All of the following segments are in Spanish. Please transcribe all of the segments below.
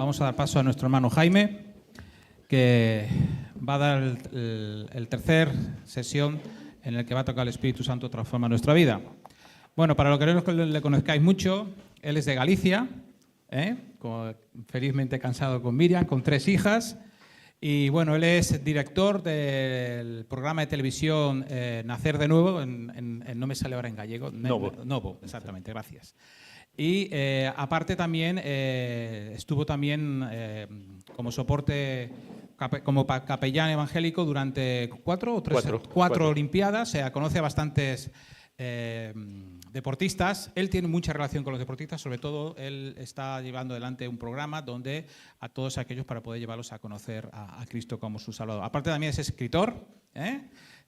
Vamos a dar paso a nuestro hermano Jaime, que va a dar el tercer sesión en el que va a tocar el Espíritu Santo transforma nuestra vida. Bueno, para los que no le conozcáis mucho, él es de Galicia, felizmente casado con Miriam, con 3 hijas. Y bueno, él es director del programa de televisión Nacer de Nuevo, no me sale ahora en gallego. Novo, exactamente, gracias. Y aparte también estuvo también como soporte, como capellán evangélico durante 4 Olimpiadas. O sea, conoce a bastantes deportistas. Él tiene mucha relación con los deportistas, sobre todo él está llevando adelante un programa donde a todos aquellos para poder llevarlos a conocer a Cristo como su Salvador. Aparte también es escritor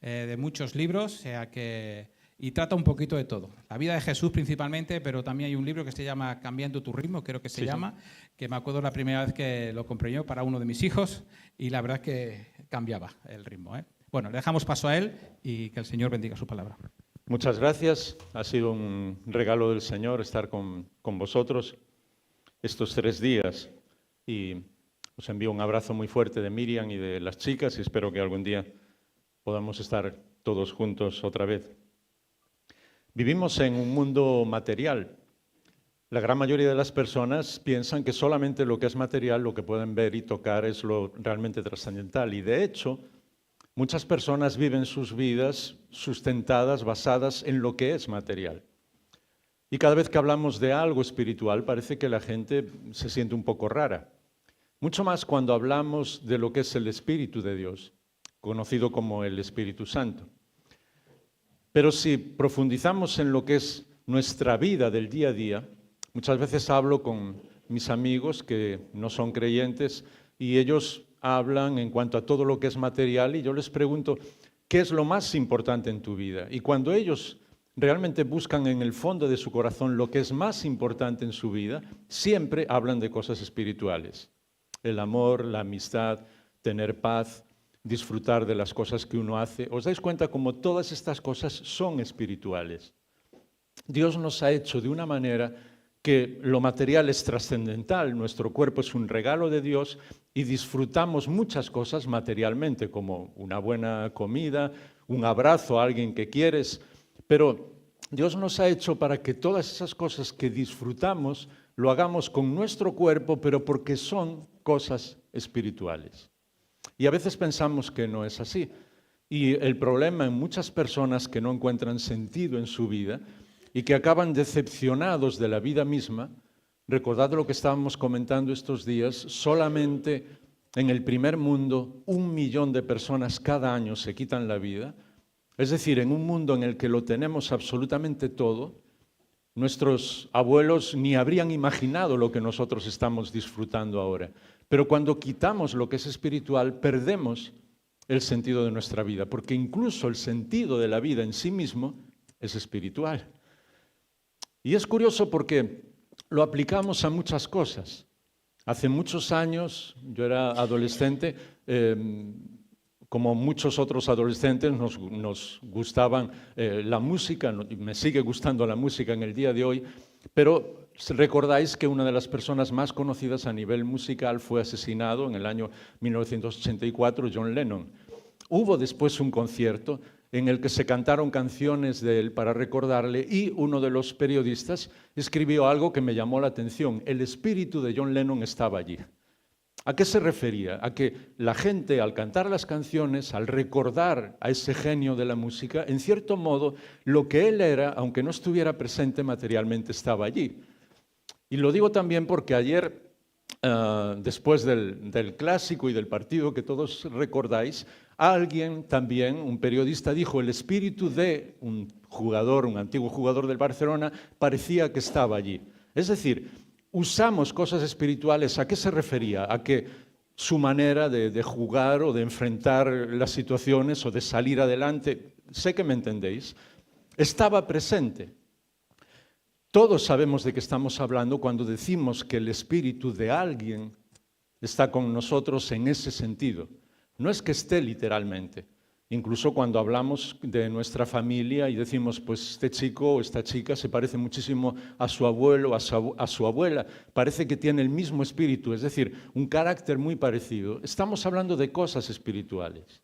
de muchos libros, o sea que... Y trata un poquito de todo. La vida de Jesús principalmente, pero también hay un libro que se llama Cambiando tu ritmo, creo que se llama, que me acuerdo la primera vez que lo compré yo para uno de mis hijos y la verdad es que cambiaba el ritmo. Bueno, le dejamos paso a él y que el Señor bendiga su palabra. Muchas gracias. Ha sido un regalo del Señor estar con vosotros estos 3 días. Y os envío un abrazo muy fuerte de Miriam y de las chicas y espero que algún día podamos estar todos juntos otra vez. Vivimos en un mundo material. La gran mayoría de las personas piensan que solamente lo que es material, lo que pueden ver y tocar, es lo realmente trascendental. Y de hecho, muchas personas viven sus vidas sustentadas, basadas en lo que es material. Y cada vez que hablamos de algo espiritual, parece que la gente se siente un poco rara. Mucho más cuando hablamos de lo que es el Espíritu de Dios, conocido como el Espíritu Santo. Pero si profundizamos en lo que es nuestra vida del día a día, muchas veces hablo con mis amigos que no son creyentes y ellos hablan en cuanto a todo lo que es material y yo les pregunto, ¿qué es lo más importante en tu vida? Y cuando ellos realmente buscan en el fondo de su corazón lo que es más importante en su vida, siempre hablan de cosas espirituales. El amor, la amistad, tener paz, disfrutar de las cosas que uno hace. ¿Os dais cuenta cómo todas estas cosas son espirituales? Dios nos ha hecho de una manera que lo material es trascendental, nuestro cuerpo es un regalo de Dios y disfrutamos muchas cosas materialmente, como una buena comida, un abrazo a alguien que quieres, pero Dios nos ha hecho para que todas esas cosas que disfrutamos lo hagamos con nuestro cuerpo, pero porque son cosas espirituales. Y a veces pensamos que no es así. Y el problema en muchas personas que no encuentran sentido en su vida y que acaban decepcionados de la vida misma, recordad lo que estábamos comentando estos días, solamente en el primer mundo 1 millón de personas cada año se quitan la vida. Es decir, en un mundo en el que lo tenemos absolutamente todo, nuestros abuelos ni habrían imaginado lo que nosotros estamos disfrutando ahora. Pero cuando quitamos lo que es espiritual, perdemos el sentido de nuestra vida, porque incluso el sentido de la vida en sí mismo es espiritual. Y es curioso porque lo aplicamos a muchas cosas. Hace muchos años, yo era adolescente, como muchos otros adolescentes nos gustaban la música, me sigue gustando la música en el día de hoy, pero recordáis que una de las personas más conocidas a nivel musical fue asesinado en el año 1984, John Lennon. Hubo después un concierto en el que se cantaron canciones de él para recordarle y uno de los periodistas escribió algo que me llamó la atención. El espíritu de John Lennon estaba allí. ¿A qué se refería? A que la gente al cantar las canciones, al recordar a ese genio de la música, en cierto modo lo que él era, aunque no estuviera presente materialmente, estaba allí. Y lo digo también porque ayer, después del clásico y del partido que todos recordáis, alguien también, un periodista, dijo el espíritu de un antiguo jugador del Barcelona, parecía que estaba allí. Es decir, usamos cosas espirituales. ¿A qué se refería? A que su manera de jugar o de enfrentar las situaciones o de salir adelante, sé que me entendéis, estaba presente. Todos sabemos de qué estamos hablando cuando decimos que el espíritu de alguien está con nosotros en ese sentido. No es que esté literalmente. Incluso cuando hablamos de nuestra familia y decimos, pues este chico o esta chica se parece muchísimo a su abuelo, a su abuela, parece que tiene el mismo espíritu, es decir, un carácter muy parecido. Estamos hablando de cosas espirituales.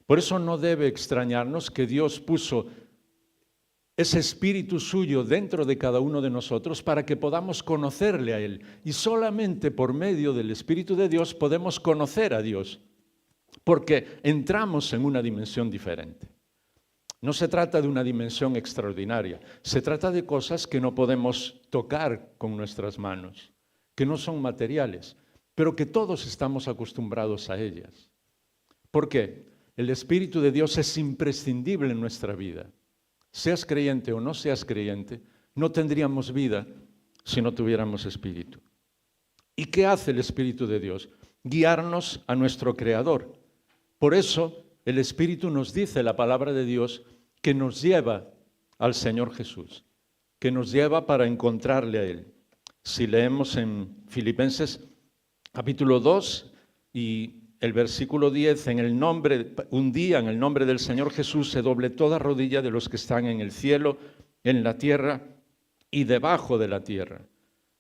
Por eso no debe extrañarnos que Dios puso ese espíritu suyo dentro de cada uno de nosotros para que podamos conocerle a Él. Y solamente por medio del Espíritu de Dios podemos conocer a Dios, porque entramos en una dimensión diferente. No se trata de una dimensión extraordinaria, se trata de cosas que no podemos tocar con nuestras manos, que no son materiales, pero que todos estamos acostumbrados a ellas. ¿Por qué? El Espíritu de Dios es imprescindible en nuestra vida. Seas creyente o no seas creyente, no tendríamos vida si no tuviéramos Espíritu. ¿Y qué hace el Espíritu de Dios? Guiarnos a nuestro Creador. Por eso el Espíritu nos dice, la palabra de Dios, que nos lleva al Señor Jesús, que nos lleva para encontrarle a Él. Si leemos en Filipenses capítulo 2 y el versículo 10, un día en el nombre del Señor Jesús se doble toda rodilla de los que están en el cielo, en la tierra y debajo de la tierra.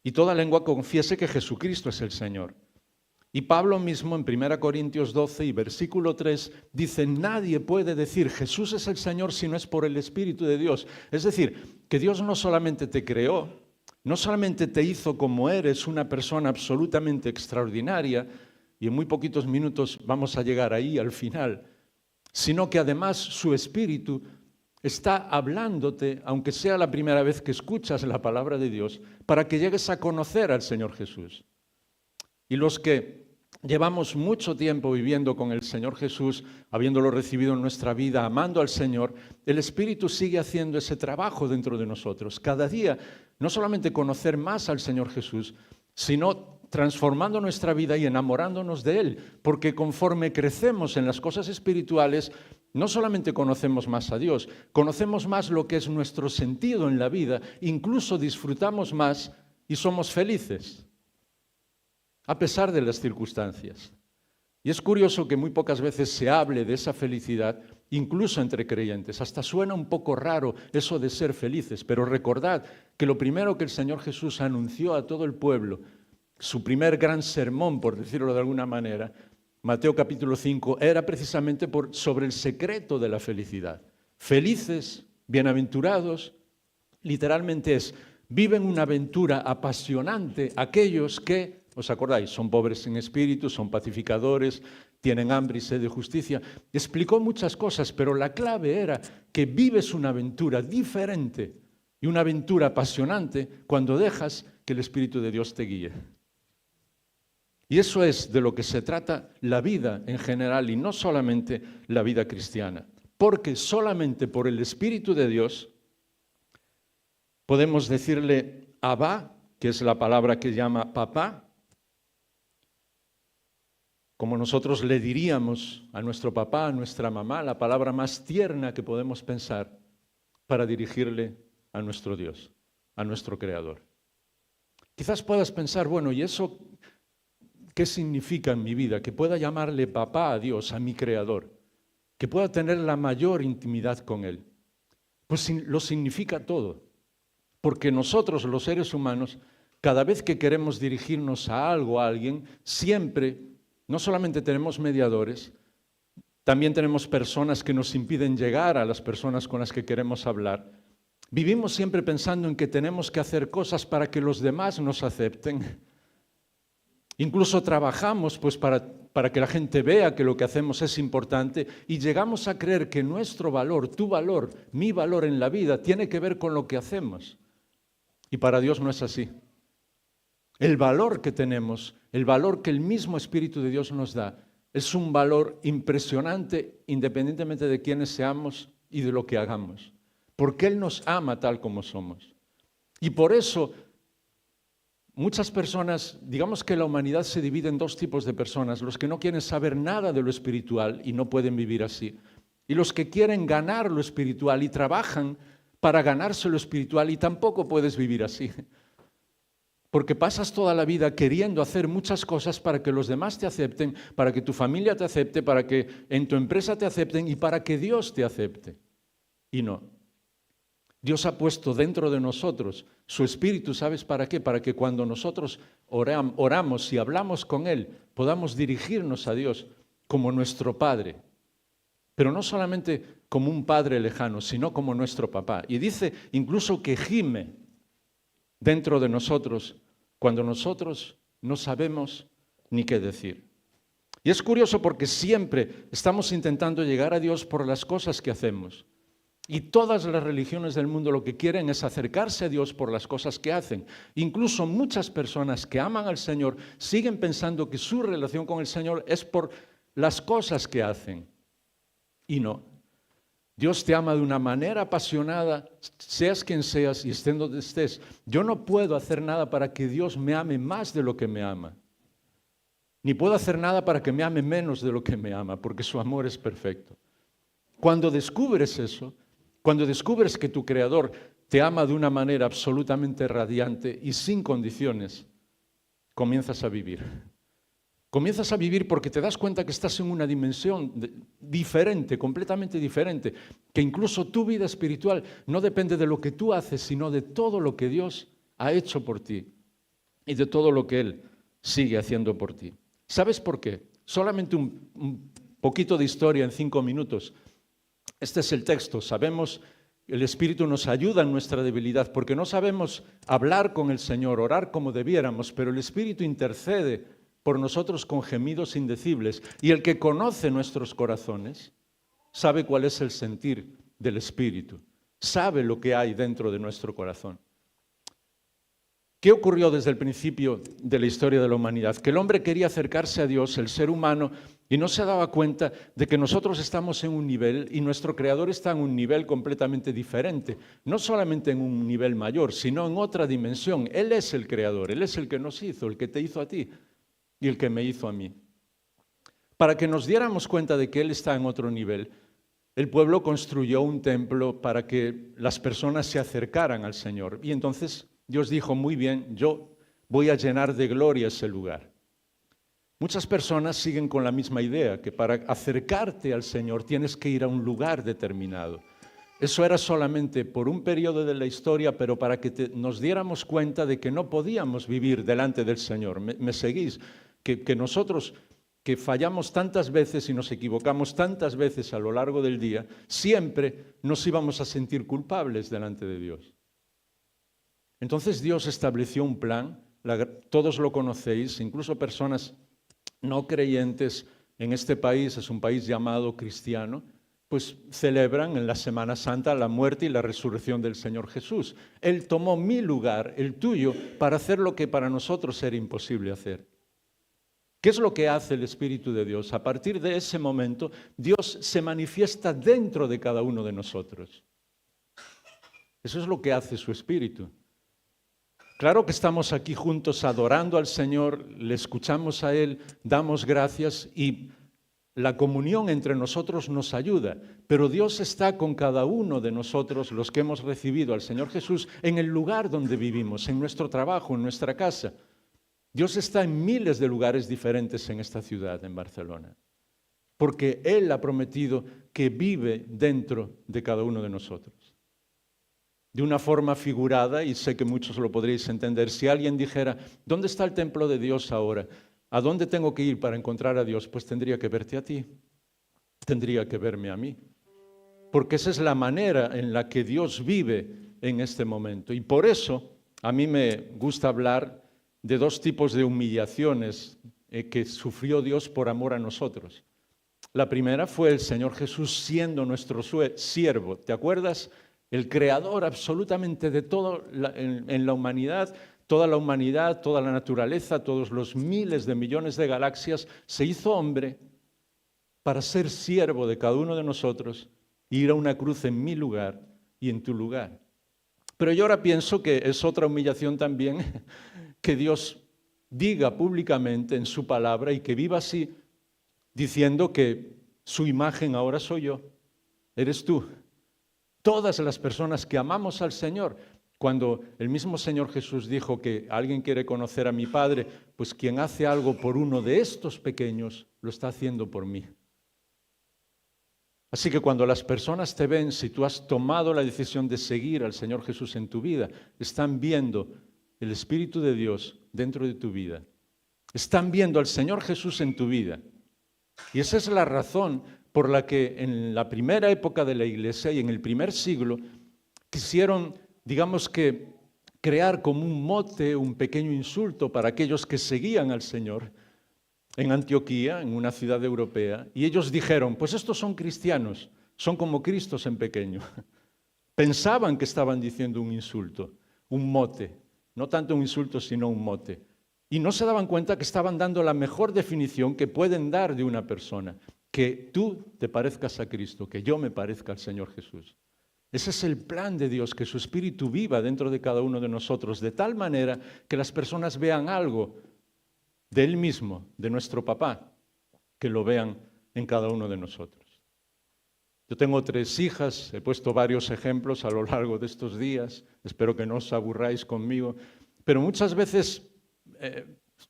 Y toda lengua confiese que Jesucristo es el Señor. Y Pablo mismo en 1 Corintios 12 y versículo 3 dice, nadie puede decir Jesús es el Señor si no es por el Espíritu de Dios. Es decir, que Dios no solamente te creó, no solamente te hizo como eres, una persona absolutamente extraordinaria, y en muy poquitos minutos vamos a llegar ahí al final, sino que además su Espíritu está hablándote, aunque sea la primera vez que escuchas la palabra de Dios, para que llegues a conocer al Señor Jesús. Y los que llevamos mucho tiempo viviendo con el Señor Jesús, habiéndolo recibido en nuestra vida, amando al Señor, el Espíritu sigue haciendo ese trabajo dentro de nosotros. Cada día, no solamente conocer más al Señor Jesús, sino transformando nuestra vida y enamorándonos de Él, porque conforme crecemos en las cosas espirituales, no solamente conocemos más a Dios, conocemos más lo que es nuestro sentido en la vida, incluso disfrutamos más y somos felices, a pesar de las circunstancias. Y es curioso que muy pocas veces se hable de esa felicidad, incluso entre creyentes. Hasta suena un poco raro eso de ser felices, pero recordad que lo primero que el Señor Jesús anunció a todo el pueblo, su primer gran sermón, por decirlo de alguna manera, Mateo capítulo 5, era precisamente sobre el secreto de la felicidad. Felices, bienaventurados, literalmente viven una aventura apasionante aquellos que, ¿os acordáis? Son pobres en espíritu, son pacificadores, tienen hambre y sed de justicia. Explicó muchas cosas, pero la clave era que vives una aventura diferente y una aventura apasionante cuando dejas que el Espíritu de Dios te guíe. Y eso es de lo que se trata la vida en general y no solamente la vida cristiana. Porque solamente por el Espíritu de Dios podemos decirle Abba, que es la palabra que llama papá, como nosotros le diríamos a nuestro papá, a nuestra mamá, la palabra más tierna que podemos pensar para dirigirle a nuestro Dios, a nuestro Creador. Quizás puedas pensar, bueno, ¿y eso qué significa en mi vida? Que pueda llamarle papá a Dios, a mi Creador, que pueda tener la mayor intimidad con Él. Pues lo significa todo, porque nosotros, los seres humanos, cada vez que queremos dirigirnos a algo, a alguien, siempre, no solamente tenemos mediadores, también tenemos personas que nos impiden llegar a las personas con las que queremos hablar. Vivimos siempre pensando en que tenemos que hacer cosas para que los demás nos acepten. Incluso trabajamos pues, para que la gente vea que lo que hacemos es importante y llegamos a creer que nuestro valor, tu valor, mi valor en la vida tiene que ver con lo que hacemos. Y para Dios no es así. El valor que tenemos, el valor que el mismo Espíritu de Dios nos da, es un valor impresionante independientemente de quiénes seamos y de lo que hagamos. Porque Él nos ama tal como somos. Y por eso muchas personas, digamos que la humanidad se divide en dos tipos de personas, los que no quieren saber nada de lo espiritual y no pueden vivir así, y los que quieren ganar lo espiritual y trabajan para ganarse lo espiritual y tampoco puedes vivir así. Porque pasas toda la vida queriendo hacer muchas cosas para que los demás te acepten, para que tu familia te acepte, para que en tu empresa te acepten y para que Dios te acepte. Y no. Dios ha puesto dentro de nosotros su Espíritu, ¿sabes para qué? Para que cuando nosotros oramos y hablamos con Él, podamos dirigirnos a Dios como nuestro Padre. Pero no solamente como un Padre lejano, sino como nuestro Papá. Y dice incluso que gime dentro de nosotros cuando nosotros no sabemos ni qué decir. Y es curioso porque siempre estamos intentando llegar a Dios por las cosas que hacemos. Y todas las religiones del mundo lo que quieren es acercarse a Dios por las cosas que hacen. Incluso muchas personas que aman al Señor siguen pensando que su relación con el Señor es por las cosas que hacen. Y no. Dios te ama de una manera apasionada, seas quien seas y estés donde estés. Yo no puedo hacer nada para que Dios me ame más de lo que me ama. Ni puedo hacer nada para que me ame menos de lo que me ama, porque su amor es perfecto. Cuando descubres eso, cuando descubres que tu Creador te ama de una manera absolutamente radiante y sin condiciones, comienzas a vivir. Comienzas a vivir porque te das cuenta que estás en una dimensión diferente, completamente diferente, que incluso tu vida espiritual no depende de lo que tú haces, sino de todo lo que Dios ha hecho por ti y de todo lo que Él sigue haciendo por ti. ¿Sabes por qué? Solamente un poquito de historia en 5 minutos. Este es el texto. Sabemos, el Espíritu nos ayuda en nuestra debilidad porque no sabemos hablar con el Señor, orar como debiéramos, pero el Espíritu intercede por nosotros con gemidos indecibles. Y el que conoce nuestros corazones sabe cuál es el sentir del Espíritu, sabe lo que hay dentro de nuestro corazón. ¿Qué ocurrió desde el principio de la historia de la humanidad? Que el hombre quería acercarse a Dios, el ser humano, y no se daba cuenta de que nosotros estamos en un nivel y nuestro Creador está en un nivel completamente diferente. No solamente en un nivel mayor, sino en otra dimensión. Él es el Creador, Él es el que nos hizo, el que te hizo a ti y el que me hizo a mí. Para que nos diéramos cuenta de que Él está en otro nivel, el pueblo construyó un templo para que las personas se acercaran al Señor. Y entonces Dios dijo, muy bien, yo voy a llenar de gloria ese lugar. Muchas personas siguen con la misma idea, que para acercarte al Señor tienes que ir a un lugar determinado. Eso era solamente por un periodo de la historia, pero para que nos diéramos cuenta de que no podíamos vivir delante del Señor. ¿Me seguís? Que nosotros, que fallamos tantas veces y nos equivocamos tantas veces a lo largo del día, siempre nos íbamos a sentir culpables delante de Dios. Entonces Dios estableció un plan, todos lo conocéis, incluso personas no creyentes en este país, es un país llamado cristiano, pues celebran en la Semana Santa la muerte y la resurrección del Señor Jesús. Él tomó mi lugar, el tuyo, para hacer lo que para nosotros era imposible hacer. ¿Qué es lo que hace el Espíritu de Dios? A partir de ese momento, Dios se manifiesta dentro de cada uno de nosotros. Eso es lo que hace su Espíritu. Claro que estamos aquí juntos adorando al Señor, le escuchamos a Él, damos gracias y la comunión entre nosotros nos ayuda, pero Dios está con cada uno de nosotros, los que hemos recibido al Señor Jesús, en el lugar donde vivimos, en nuestro trabajo, en nuestra casa. Dios está en miles de lugares diferentes en esta ciudad, en Barcelona, porque Él ha prometido que vive dentro de cada uno de nosotros. De una forma figurada, y sé que muchos lo podréis entender, si alguien dijera, ¿dónde está el templo de Dios ahora? ¿A dónde tengo que ir para encontrar a Dios? Pues tendría que verte a ti, tendría que verme a mí, porque esa es la manera en la que Dios vive en este momento. Y por eso a mí me gusta hablar de 2 tipos de humillaciones que sufrió Dios por amor a nosotros. La primera fue el Señor Jesús siendo nuestro siervo. ¿Te acuerdas? El creador absolutamente de todo en la humanidad, toda la naturaleza, todos los miles de millones de galaxias, se hizo hombre para ser siervo de cada uno de nosotros e ir a una cruz en mi lugar y en tu lugar. Pero yo ahora pienso que es otra humillación también que Dios diga públicamente en su palabra y que viva así, diciendo que su imagen ahora soy yo, eres tú. Todas las personas que amamos al Señor, Cuando el mismo Señor Jesús dijo que alguien quiere conocer a mi Padre, pues quien hace algo por uno de estos pequeños, lo está haciendo por mí. Así que cuando las personas te ven, si tú has tomado la decisión de seguir al Señor Jesús en tu vida, están viendo el Espíritu de Dios dentro de tu vida. Están viendo al Señor Jesús en tu vida. Y esa es la razón por la que en la primera época de la Iglesia y en el primer siglo quisieron, digamos que, crear como un mote, un pequeño insulto para aquellos que seguían al Señor en Antioquía, en una ciudad europea, y ellos dijeron, pues estos son cristianos, son como Cristos en pequeño. Pensaban que estaban diciendo un insulto, un mote, no tanto un insulto sino un mote. Y no se daban cuenta que estaban dando la mejor definición que pueden dar de una persona, que tú te parezcas a Cristo, que yo me parezca al Señor Jesús. Ese es el plan de Dios, que su Espíritu viva dentro de cada uno de nosotros, de tal manera que las personas vean algo de Él mismo, de nuestro papá, que lo vean en cada uno de nosotros. Yo tengo 3 hijas, he puesto varios ejemplos a lo largo de estos días, espero que no os aburráis conmigo, pero muchas veces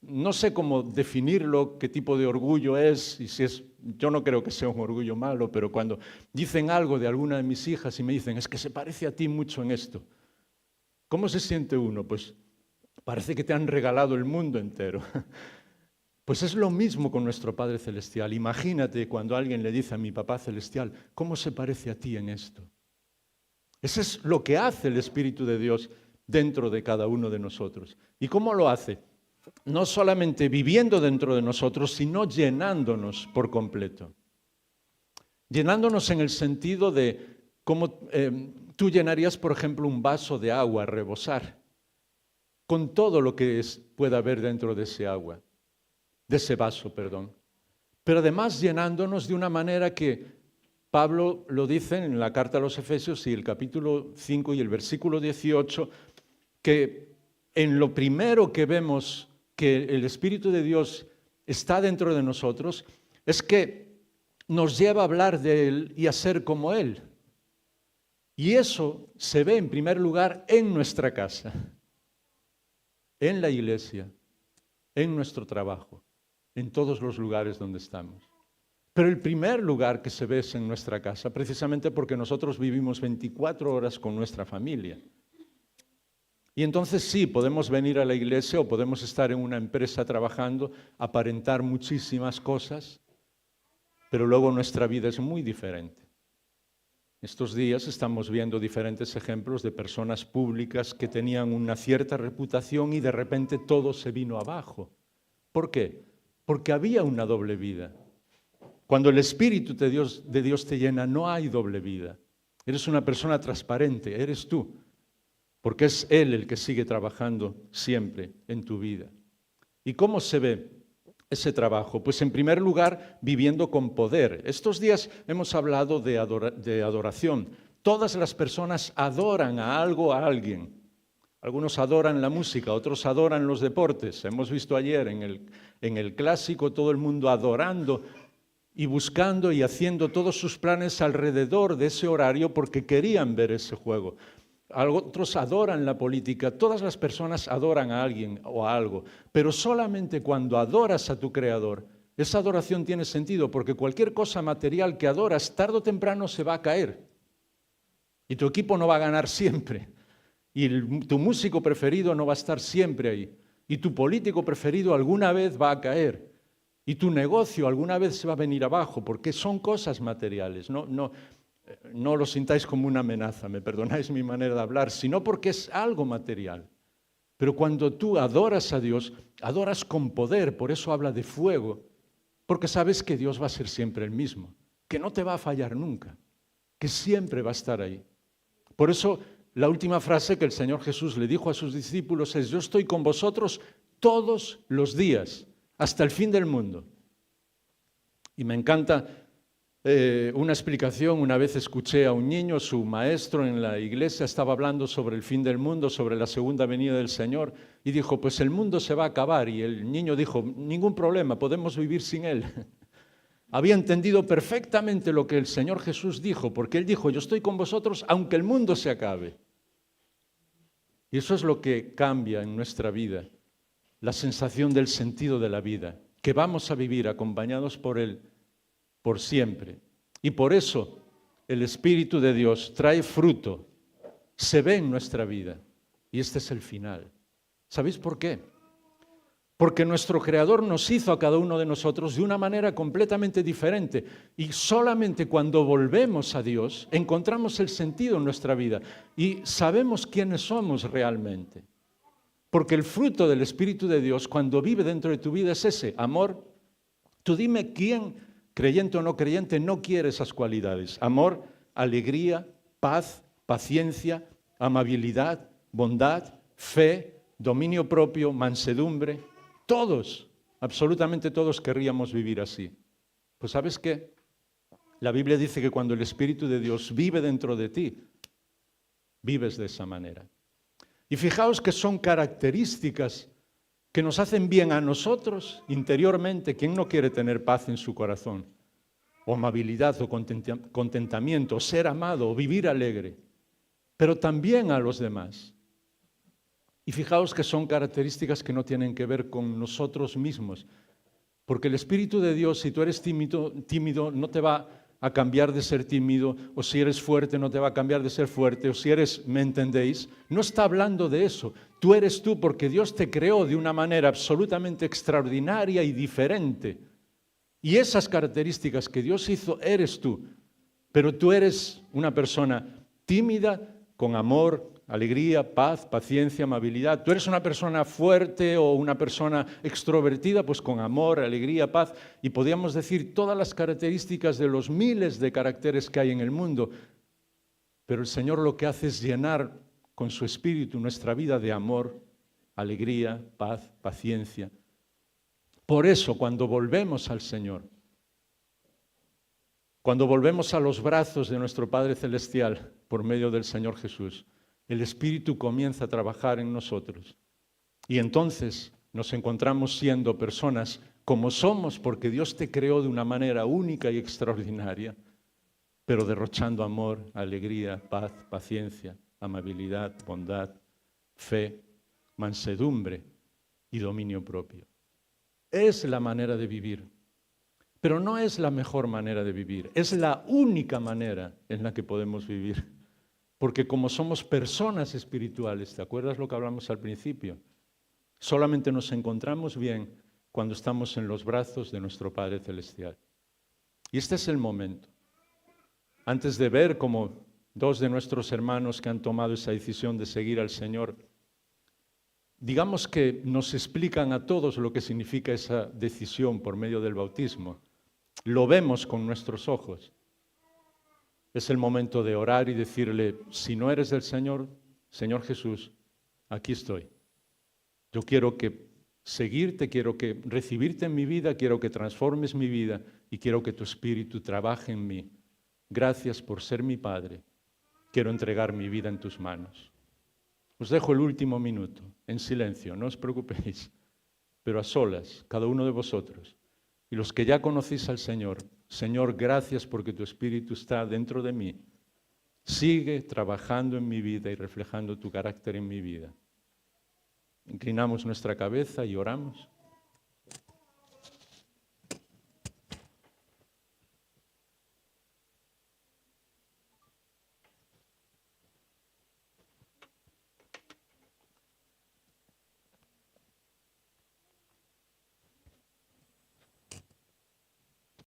no sé cómo definirlo, qué tipo de orgullo es, y si es, yo no creo que sea un orgullo malo, pero cuando dicen algo de alguna de mis hijas y me dicen, es que se parece a ti mucho en esto, ¿cómo se siente uno? Pues parece que te han regalado el mundo entero. Pues es lo mismo con nuestro Padre Celestial. Imagínate cuando alguien le dice a mi Papá Celestial, ¿cómo se parece a ti en esto? Eso es lo que hace el Espíritu de Dios dentro de cada uno de nosotros. ¿Y cómo lo hace? No solamente viviendo dentro de nosotros, sino llenándonos por completo. Llenándonos en el sentido de cómo tú llenarías, por ejemplo, un vaso de agua, rebosar, con todo lo que pueda haber dentro de ese agua, de ese vaso, perdón. Pero además llenándonos de una manera que Pablo lo dice en la carta a los Efesios y el capítulo 5 y el versículo 18, que en lo primero que vemos que el Espíritu de Dios está dentro de nosotros, es que nos lleva a hablar de Él y a ser como Él. Y eso se ve en primer lugar en nuestra casa, en la iglesia, en nuestro trabajo, en todos los lugares donde estamos. Pero el primer lugar que se ve es en nuestra casa, precisamente porque nosotros vivimos 24 horas con nuestra familia. Y entonces sí, podemos venir a la iglesia o podemos estar en una empresa trabajando, aparentar muchísimas cosas, pero luego nuestra vida es muy diferente. Estos días estamos viendo diferentes ejemplos de personas públicas que tenían una cierta reputación y de repente todo se vino abajo. ¿Por qué? Porque había una doble vida. Cuando el Espíritu de Dios te llena, no hay doble vida. Eres una persona transparente, eres tú. Porque es Él el que sigue trabajando siempre en tu vida. ¿Y cómo se ve ese trabajo? Pues en primer lugar, viviendo con poder. Estos días hemos hablado de adoración. Todas las personas adoran a algo, a alguien. Algunos adoran la música, otros adoran los deportes. Hemos visto ayer en el clásico todo el mundo adorando y buscando y haciendo todos sus planes alrededor de ese horario porque querían ver ese juego. Otros adoran la política, todas las personas adoran a alguien o a algo, pero solamente cuando adoras a tu Creador, esa adoración tiene sentido, porque cualquier cosa material que adoras, tarde o temprano se va a caer. Y tu equipo no va a ganar siempre, y tu músico preferido no va a estar siempre ahí, y tu político preferido alguna vez va a caer, y tu negocio alguna vez se va a venir abajo, porque son cosas materiales, no lo sintáis como una amenaza, me perdonáis mi manera de hablar, sino porque es algo material. Pero cuando tú adoras a Dios, adoras con poder, por eso habla de fuego, porque sabes que Dios va a ser siempre el mismo, que no te va a fallar nunca, que siempre va a estar ahí. Por eso la última frase que el Señor Jesús le dijo a sus discípulos es: yo estoy con vosotros todos los días, hasta el fin del mundo. Y me encanta una explicación. Una vez escuché a un niño, su maestro en la iglesia estaba hablando sobre el fin del mundo, sobre la segunda venida del Señor, y dijo, pues el mundo se va a acabar. Y el niño dijo, ningún problema, podemos vivir sin él. Había entendido perfectamente lo que el Señor Jesús dijo, porque Él dijo, yo estoy con vosotros aunque el mundo se acabe. Y eso es lo que cambia en nuestra vida, la sensación del sentido de la vida, que vamos a vivir acompañados por Él por siempre. Y por eso el Espíritu de Dios trae fruto, se ve en nuestra vida. Y este es el final. ¿Sabéis por qué? Porque nuestro Creador nos hizo a cada uno de nosotros de una manera completamente diferente. Y solamente cuando volvemos a Dios encontramos el sentido en nuestra vida y sabemos quiénes somos realmente. Porque el fruto del Espíritu de Dios, cuando vive dentro de tu vida, es ese, amor. Tú dime quién, creyente o no creyente, no quiere esas cualidades. Amor, alegría, paz, paciencia, amabilidad, bondad, fe, dominio propio, mansedumbre. Todos, absolutamente todos querríamos vivir así. Pues ¿sabes qué? La Biblia dice que cuando el Espíritu de Dios vive dentro de ti, vives de esa manera. Y fijaos que son características que nos hacen bien a nosotros interiormente. ¿Quién no quiere tener paz en su corazón? O amabilidad, o contentamiento, o ser amado, o vivir alegre. Pero también a los demás. Y fijaos que son características que no tienen que ver con nosotros mismos. Porque el Espíritu de Dios, si tú eres tímido, no te va a cambiar de ser tímido, o si eres fuerte no te va a cambiar de ser fuerte, o si eres, ¿me entendéis? No está hablando de eso. Tú eres tú porque Dios te creó de una manera absolutamente extraordinaria y diferente. Y esas características que Dios hizo, eres tú. Pero tú eres una persona tímida, con amor, alegría, paz, paciencia, amabilidad. Tú eres una persona fuerte o una persona extrovertida, pues con amor, alegría, paz. Y podríamos decir todas las características de los miles de caracteres que hay en el mundo. Pero el Señor lo que hace es llenar con su Espíritu nuestra vida de amor, alegría, paz, paciencia. Por eso, cuando volvemos al Señor, cuando volvemos a los brazos de nuestro Padre Celestial por medio del Señor Jesús, el Espíritu comienza a trabajar en nosotros. Y entonces nos encontramos siendo personas como somos, porque Dios te creó de una manera única y extraordinaria, pero derrochando amor, alegría, paz, paciencia, amabilidad, bondad, fe, mansedumbre y dominio propio. Es la manera de vivir, pero no es la mejor manera de vivir, es la única manera en la que podemos vivir. Porque como somos personas espirituales, ¿te acuerdas lo que hablamos al principio? Solamente nos encontramos bien cuando estamos en los brazos de nuestro Padre Celestial. Y este es el momento. Antes de ver cómo dos de nuestros hermanos que han tomado esa decisión de seguir al Señor, digamos que nos explican a todos lo que significa esa decisión por medio del bautismo. Lo vemos con nuestros ojos. Es el momento de orar y decirle, si no eres del Señor, Señor Jesús, aquí estoy. Yo quiero seguirte, quiero recibirte en mi vida, quiero que transformes mi vida y quiero que tu Espíritu trabaje en mí. Gracias por ser mi Padre. Quiero entregar mi vida en tus manos. Os dejo el último minuto, en silencio, no os preocupéis, pero a solas, cada uno de vosotros. Y los que ya conocéis al Señor, Señor, gracias porque tu Espíritu está dentro de mí. Sigue trabajando en mi vida y reflejando tu carácter en mi vida. Inclinamos nuestra cabeza y oramos.